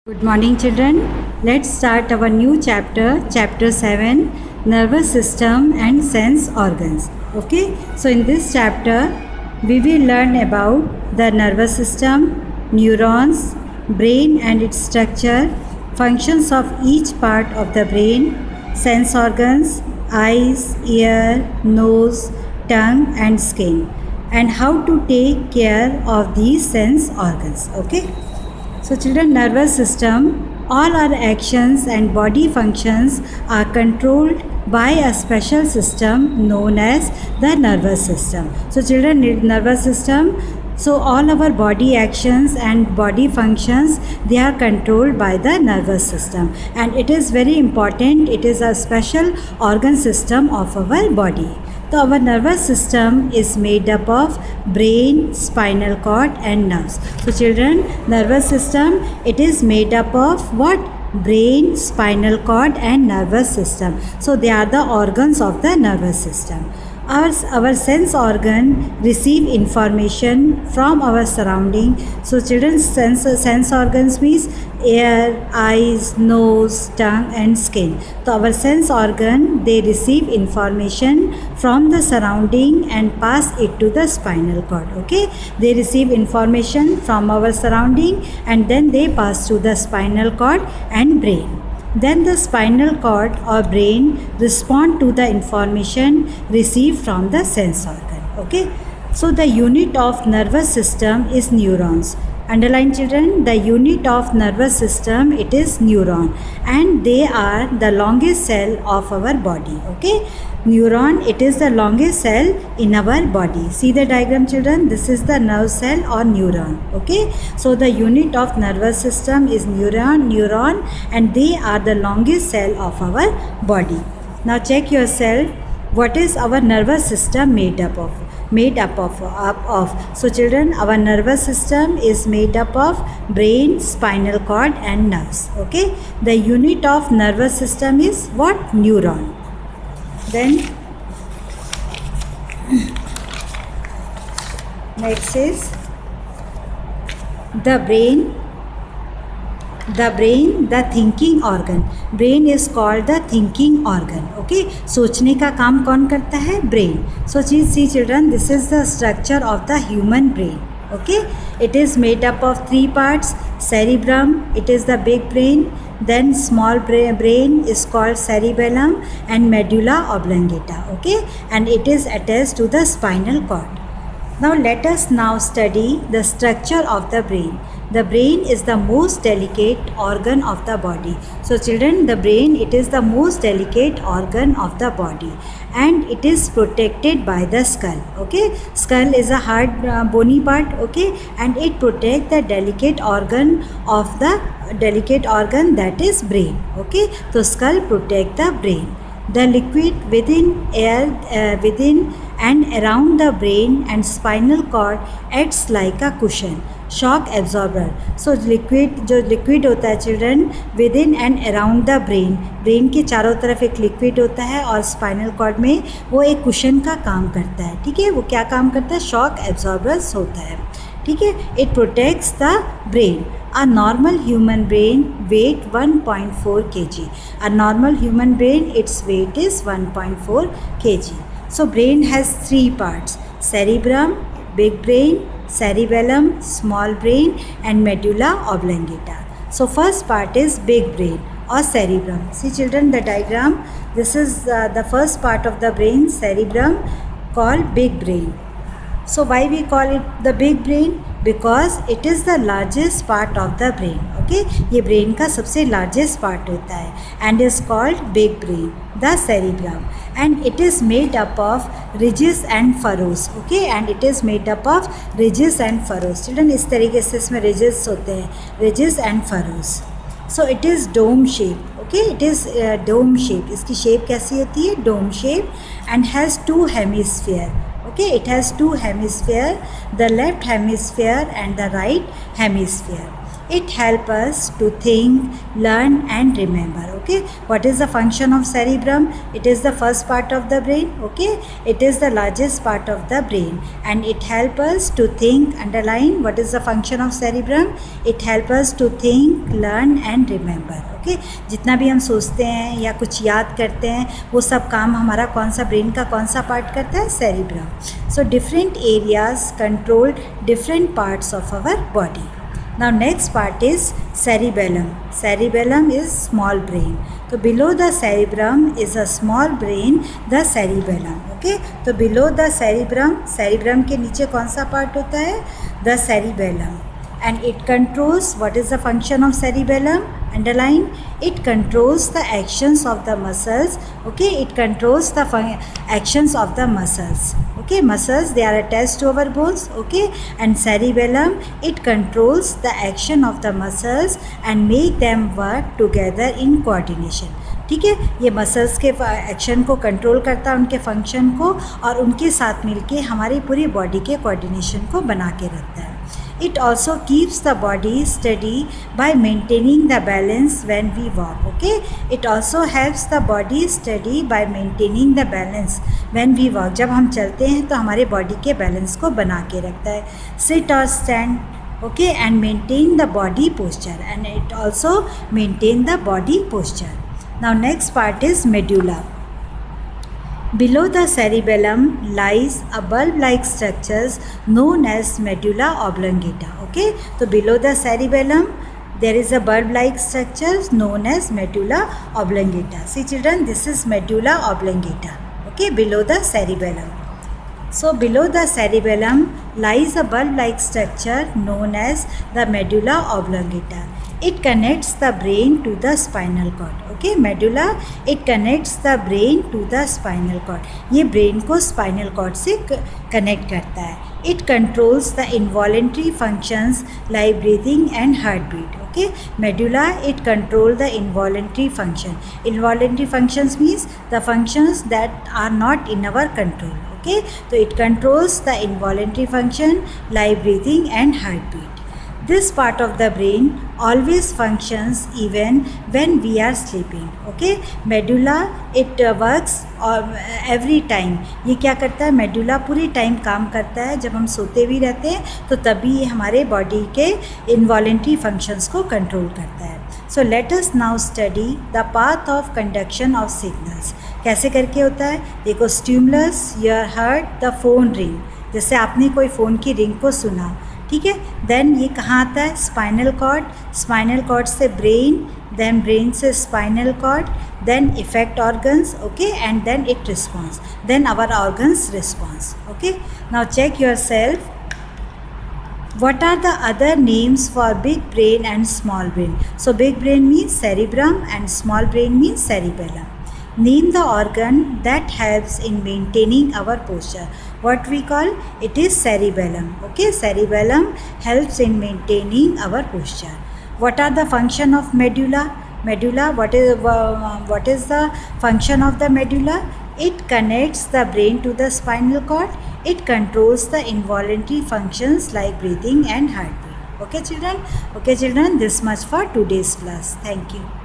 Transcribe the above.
Good morning, children. Let's start our new chapter, chapter 7, nervous system and sense organs. Okay, so in this chapter, we will learn about the nervous system, neurons, brain and its structure, functions of each part of the brain, sense organs, eyes, ear, nose, tongue, and skin, and how to take care of these sense organs. Okay. So children, nervous system, all our actions and body functions are controlled by a special system known as the nervous system. So children, nervous system, so all our body actions and body functions, they are controlled by the nervous system, and it is very important. It is a special organ system of our body. So our nervous system is made up of brain, spinal cord and nerves. So children, nervous system, it is made up of what? Brain, spinal cord and nervous system. So they are the organs of the nervous system. Our sense organ receive information from our surrounding. So children's sense organs means ear, eyes, nose, tongue and skin. So our sense organ, they receive information from the surrounding and pass it to the spinal cord. Okay, they receive information from our surrounding and then they pass to the spinal cord and brain. Then the spinal cord or brain respond to the information received from the sense organ. Okay, so the unit of nervous system is neurons. Underline children, the unit of nervous system, it is neuron, and they are the longest cell of our body. Okay, neuron, it is the longest cell in our body. See the diagram children, this is the nerve cell or neuron. Okay, so the unit of nervous system is neuron and they are the longest cell of our body. Now check yourself, what is our nervous system made up of? So children, our nervous system is made up of brain, spinal cord and nerves. Okay, the unit of nervous system is what? Neuron. Then next is the brain. The thinking organ. Brain is called the thinking organ. Okay, सोचने का काम कौन करता है? Brain. So see children, this is the structure of the human brain. Okay, it is made up of three parts. Cerebrum, it is the big brain. Then small brain is called cerebellum and medulla oblongata. Okay, and it is attached to the spinal cord. Now let us now study the structure of the brain. The brain is the most delicate organ of the body. So children, the brain, it is the most delicate organ of the body and it is protected by the skull. Okay, skull is a hard bony part. Okay, and it protects the delicate organ that is brain. Okay, so skull protect the brain. The liquid within and around the brain and spinal cord acts like a cushion, shock absorber. So liquid होता है children within and around the brain के चारों तरफ एक liquid होता है और spinal cord में वो एक cushion का काम करता है. ठीक है, वो क्या काम करता है? shock absorbers होता है. ठीक है, it protects the brain. A normal human brain weight 1.4 kg. A normal human brain, its weight is 1.4 kg. So brain has three parts: cerebrum, big brain, cerebellum, small brain and medulla oblongata. So first part is big brain or cerebrum. See children, the diagram, this is the first part of the brain, cerebrum, called big brain. So why we call it the big brain? Because it is the largest part of the brain. Okay, ये brain का सबसे largest part होता है and is called big brain, the cerebrum, and it is made up of ridges and furrows. Okay, and it is made up of ridges and furrows. Children, इस तरीके से इसमें ridges होते हैं, ridges and furrows. So it is dome shape. Okay, it is dome shape. इसकी shape कैसी होती है? Dome shape and has two hemisphere. Okay, it has two hemisphere, the left hemisphere and the right hemisphere. It helps us to think, learn and remember. Okay, what is the function of cerebrum? It is the first part of the brain. Okay, it is the largest part of the brain and it helps us to think. Underline, what is the function of cerebrum? It helps us to think, learn and remember. Okay जितना भी हम सोचते हैं या कुछ याद करते हैं वो सब काम हमारा कौन सा ब्रेन का कौन सा पार्ट करता है? Cerebrum. So different areas control different parts of our body. Now next part is cerebellum. Cerebellum is small brain. So below the cerebrum is a small brain, the cerebellum. Okay, तो below the cerebrum, cerebrum के नीचे कौन सा part होता है? The cerebellum. And it controls, what is the function of cerebellum? Underline, it controls the actions of the muscles. Okay, it controls the actions of the muscles. Okay, muscles, they are attached to our bones. Okay, and cerebellum, it controls the action of the muscles and make them work together in coordination. ठीक है, ये muscles के action को control करता है, उनके function को, और उनके साथ मिलके हमारी पूरी बॉडी के कोऑर्डिनेशन को बना के रखता है. It also keeps the body steady by maintaining the balance when we walk. Okay, it also helps the body steady by maintaining the balance when we walk. जब हम चलते हैं तो हमारे बॉडी के बैलेंस को बना के रखता है. Sit or stand, okay, and maintain the body posture, and it also maintain the body posture. Now next part is medulla. Below the cerebellum lies a bulb-like structures known as medulla oblongata. Okay, so below the cerebellum there is a bulb-like structure known as medulla oblongata. See children, this is medulla oblongata. Okay, below the cerebellum. So below the cerebellum lies a bulb-like structure known as the medulla oblongata. It connects the brain to the spinal cord. Okay, medulla, it connects the brain to the spinal cord. ये brain को spinal cord से connect करता है. It controls the involuntary functions like breathing and heartbeat. Okay, medulla, it controls the involuntary function. Involuntary functions means the functions that are not in our control. Okay, so it controls the involuntary function like breathing and heartbeat. This part of the brain always functions even when we are sleeping. Okay, medulla, it works every time. ये क्या करता है? medulla पूरी time काम करता है. जब हम सोते भी रहते हैं तो तभी ये हमारे बॉडी के involuntary functions को कंट्रोल करता है. So let us now study the path of conduction of signals. कैसे करके होता है? देखो, stimulus, you heard the phone ring. जैसे आपने कोई फ़ोन की रिंग को सुना, ठीक है, देन ये कहाँ आता है? स्पाइनल कॉर्ड, स्पाइनल कॉर्ड से ब्रेन, देन ब्रेन से spinal cord, then effect organs. Okay, and then it response, then our organs response. Okay, now check your self. What are the other names for big brain and small brain? So big brain means cerebrum and small brain means cerebellum. Name the organ that helps in maintaining our posture. What we call it is cerebellum. Okay, cerebellum helps in maintaining our posture. What are the function of medulla? Medulla, what is the function of the medulla? It connects the brain to the spinal cord. It controls the involuntary functions like breathing and heartbeat. Okay children, this much for today's class. Thank you.